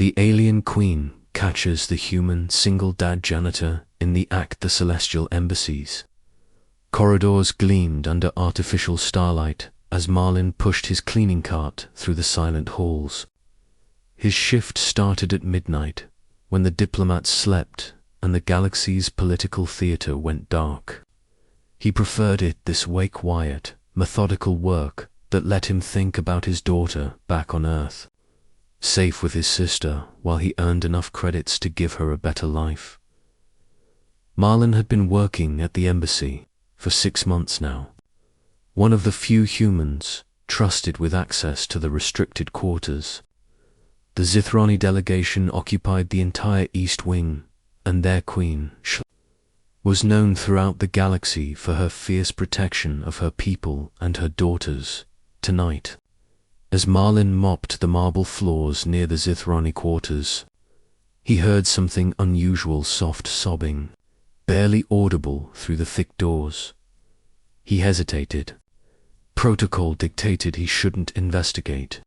The alien queen catches the human single dad janitor in the act the celestial embassies. Corridors gleamed under artificial starlight as Marlin pushed his cleaning cart through the silent halls. His shift started at midnight, when the diplomats slept and the galaxy's political theater went dark. He preferred it, this quiet, methodical work that let him think about his daughter back on Earth, safe with his sister while he earned enough credits to give her a better life. Marlin had been working at the embassy for 6 months now, one of the few humans trusted with access to the restricted quarters. The Zithrani delegation occupied the entire East Wing, and their queen, was known throughout the galaxy for her fierce protection of her people and her daughters. Tonight, as Marlin mopped the marble floors near the Zithrani quarters, he heard something unusual, soft sobbing, barely audible through the thick doors. He hesitated. Protocol dictated he shouldn't investigate,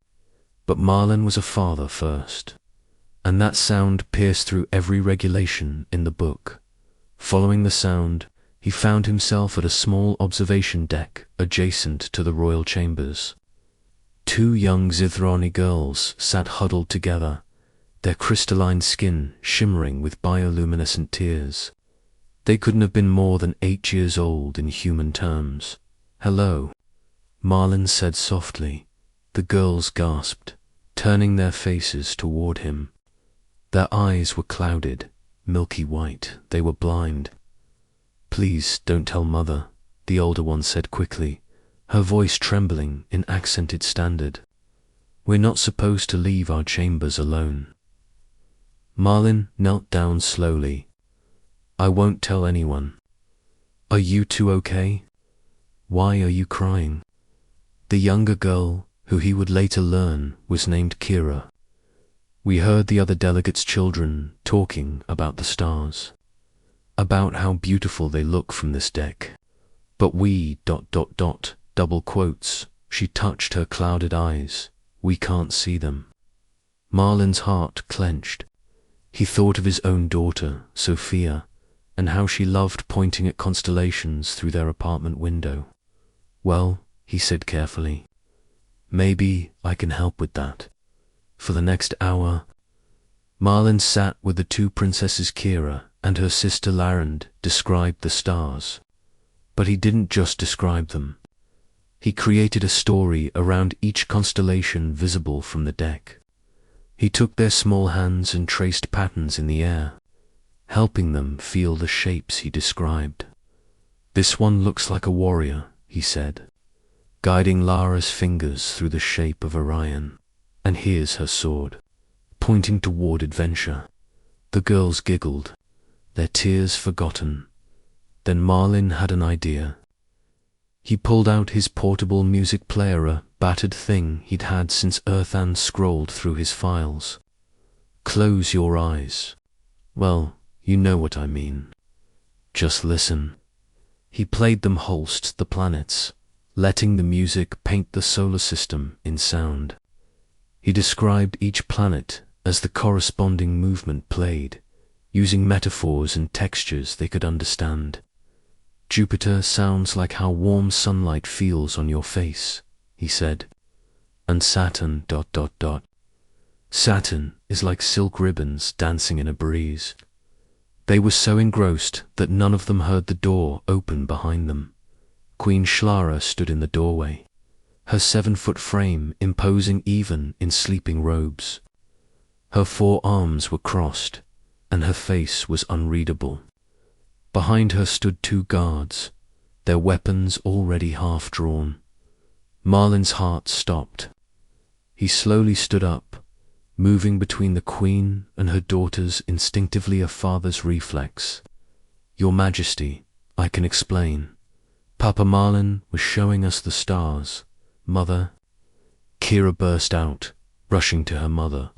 but Marlin was a father first, and that sound pierced through every regulation in the book. Following the sound, he found himself at a small observation deck adjacent to the royal chambers. 2 young Zithrani girls sat huddled together, their crystalline skin shimmering with bioluminescent tears. They couldn't have been more than 8 years old in human terms. "Hello," Marlin said softly. The girls gasped, turning their faces toward him. Their eyes were clouded, milky white. They were blind. "Please don't tell Mother," the older one said quickly, her voice trembling in accented standard. "We're not supposed to leave our chambers alone." Marlin knelt down slowly. "I won't tell anyone." "Are you two okay? Why are you crying?" The younger girl, who he would later learn was named Kira. "We heard the other delegates' children talking about the stars, about how beautiful they look from this deck. But we ... double quotes, she touched her clouded eyes, "we can't see them." Marlin's heart clenched. He thought of his own daughter, Sophia, and how she loved pointing at constellations through their apartment window. "Well," he said carefully, "maybe I can help with that." For the next hour, Marlin sat with the 2 princesses. Kira and her sister Larend described the stars. But he didn't just describe them. He created a story around each constellation visible from the deck. He took their small hands and traced patterns in the air, helping them feel the shapes he described. "This one looks like a warrior," he said, guiding Lara's fingers through the shape of Orion. "And here's her sword," pointing toward adventure. The girls giggled, their tears forgotten. Then Marlin had an idea. He pulled out his portable music player, a battered thing he'd had since Earthan scrolled through his files. "Close your eyes. Well, you know what I mean. Just listen." He played them Holst the planets, letting the music paint the solar system in sound. He described each planet as the corresponding movement played, using metaphors and textures they could understand. "Jupiter sounds like how warm sunlight feels on your face," he said. "And Saturn ... Saturn is like silk ribbons dancing in a breeze." They were so engrossed that none of them heard the door open behind them. Queen Shlara stood in the doorway, her 7-foot frame imposing even in sleeping robes. Her 4 arms were crossed, and her face was unreadable. Behind her stood 2 guards, their weapons already half drawn. Marlin's heart stopped. He slowly stood up, moving between the queen and her daughters, instinctively a father's reflex. "Your Majesty, I can explain. Papa Marlin was showing us the stars. Mother..." Kira burst out, rushing to her mother.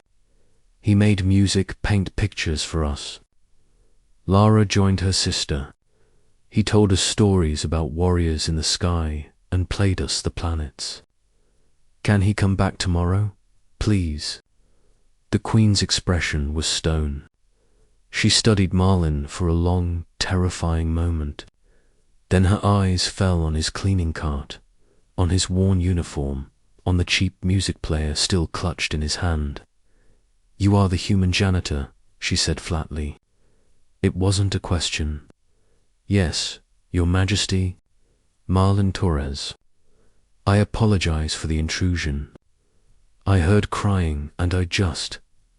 "He made music paint pictures for us." Lara joined her sister. "He told us stories about warriors in the sky and played us the planets." "Can he come back tomorrow? Please?" The Queen's expression was stone. She studied Marlin for a long, terrifying moment. Then her eyes fell on his cleaning cart, on his worn uniform, on the cheap music player still clutched in his hand. "You are the human janitor," she said flatly. It wasn't a question. "Yes, Your Majesty, Marlin Torres. I apologize for the intrusion. I heard crying and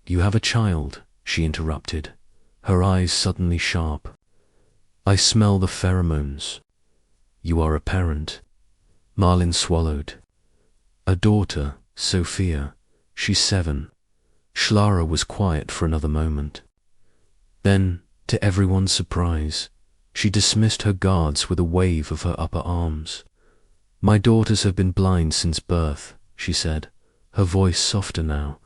You have a child," she interrupted, her eyes suddenly sharp. "I smell the pheromones. You are a parent." Marlin swallowed. "A daughter, Sophia. She's 7. Shlara was quiet for another moment. Then, to everyone's surprise, she dismissed her guards with a wave of her upper arms. "My daughters have been blind since birth," she said, her voice softer now.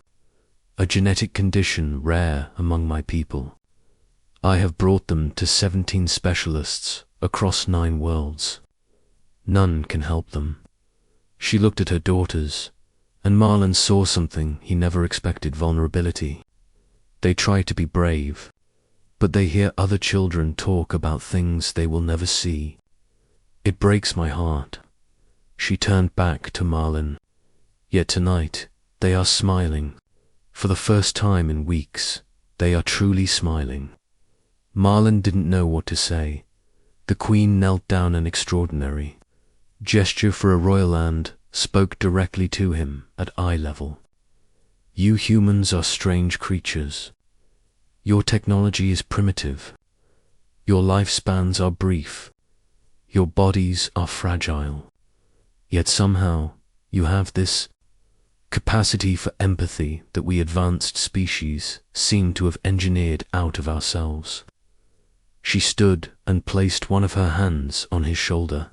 "A genetic condition rare among my people. I have brought them to 17 specialists across 9 worlds. None can help them." She looked at her daughters, and Marlin saw something he never expected: vulnerability. They try to be brave, but they hear other children talk about things they will never see. "It breaks my heart." She turned back to Marlin. "Yet tonight, they are smiling. For the first time in weeks, they are truly smiling." Marlin didn't know what to say. The Queen knelt down an extraordinary gesture for a royal and spoke directly to him at eye level. "You humans are strange creatures. Your technology is primitive. Your lifespans are brief. Your bodies are fragile. Yet somehow you have this capacity for empathy that we advanced species seem to have engineered out of ourselves." She stood and placed one of her hands on his shoulder.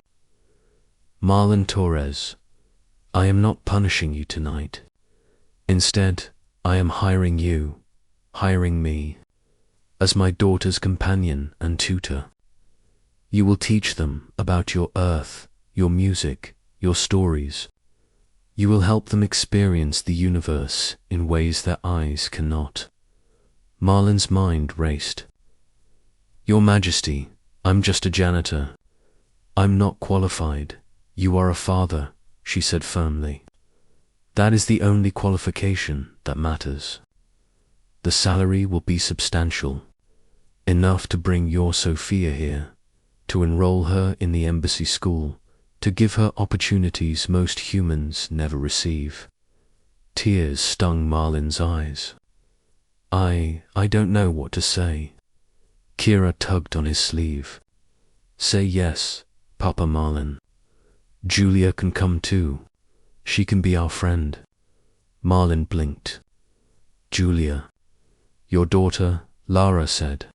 "Marlin Torres, I am not punishing you tonight. Instead, I am hiring me, as my daughter's companion and tutor. You will teach them about your Earth, your music, your stories. You will help them experience the universe in ways their eyes cannot." Marlin's mind raced. "Your Majesty, I'm just a janitor. I'm not qualified. You are a father," she said firmly. "That is the only qualification that matters. The salary will be substantial, enough to bring your Sophia here, to enroll her in the embassy school, to give her opportunities most humans never receive." Tears stung Marlin's eyes. I don't know what to say." Kira tugged on his sleeve. "Say yes, Papa Marlin. Julia can come too. She can be our friend." Marlin blinked. "Julia, your daughter," Lara said.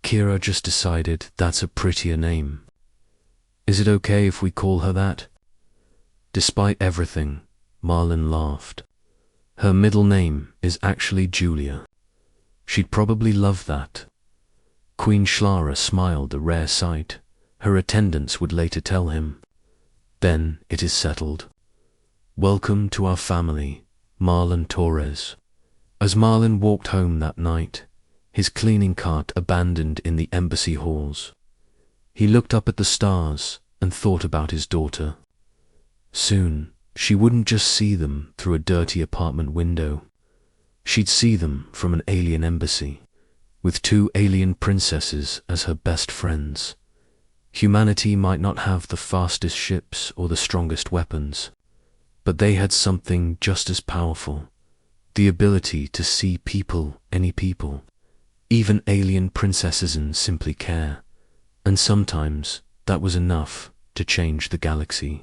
Kira just decided that's a prettier name. "Is it okay if we call her that?" Despite everything, Marlin laughed. "Her middle name is actually Julia. She'd probably love that." Queen Shlara smiled, a rare sight. Her attendants would later tell him. "Then it is settled. Welcome to our family, Marlin Torres." As Marlin walked home that night, his cleaning cart abandoned in the embassy halls, he looked up at the stars and thought about his daughter. Soon, she wouldn't just see them through a dirty apartment window. She'd see them from an alien embassy, with 2 alien princesses as her best friends. Humanity might not have the fastest ships or the strongest weapons, but they had something just as powerful: the ability to see people, any people, even alien princesses, and simply care. And sometimes that was enough to change the galaxy.